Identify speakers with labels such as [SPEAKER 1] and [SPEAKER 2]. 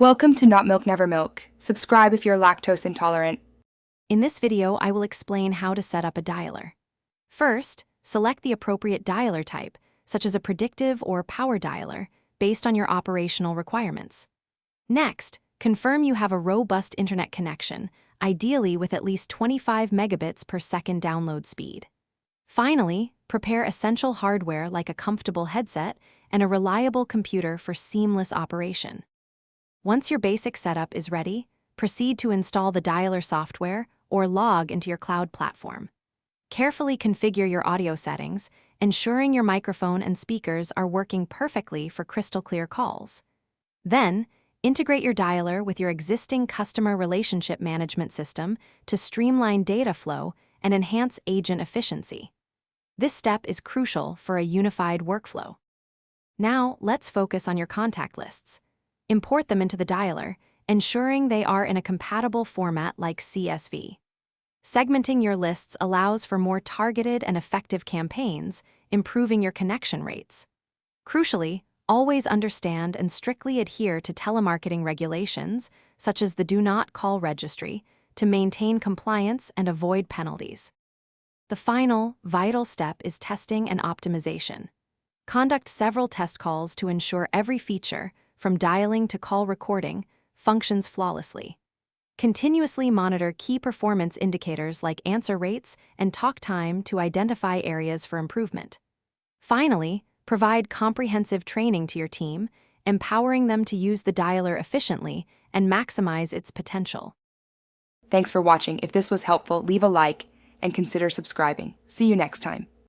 [SPEAKER 1] Welcome to Not Milk Never Milk. Subscribe if you're lactose intolerant.
[SPEAKER 2] In this video, I will explain how to set up a dialer. First, select the appropriate dialer type, such as a predictive or power dialer, based on your operational requirements. Next, confirm you have a robust internet connection, ideally with at least 25 megabits per second download speed. Finally, prepare essential hardware like a comfortable headset and a reliable computer for seamless operation. Once your basic setup is ready, proceed to install the dialer software or log into your cloud platform. Carefully configure your audio settings, ensuring your microphone and speakers are working perfectly for crystal-clear calls. Then, integrate your dialer with your existing customer relationship management system to streamline data flow and enhance agent efficiency. This step is crucial for a unified workflow. Now, let's focus on your contact lists. Import them into the dialer, ensuring they are in a compatible format like CSV. Segmenting your lists allows for more targeted and effective campaigns, improving your connection rates. Crucially, always understand and strictly adhere to telemarketing regulations, such as the Do Not Call registry, to maintain compliance and avoid penalties. The final, vital step is testing and optimization. Conduct several test calls to ensure every feature, from dialing to call recording, functions flawlessly. Continuously monitor key performance indicators like answer rates and talk time to identify areas for improvement. Finally, provide comprehensive training to your team, empowering them to use the dialer efficiently and maximize its potential.
[SPEAKER 1] Thanks for watching. If this was helpful, leave a like and consider subscribing. See you next time.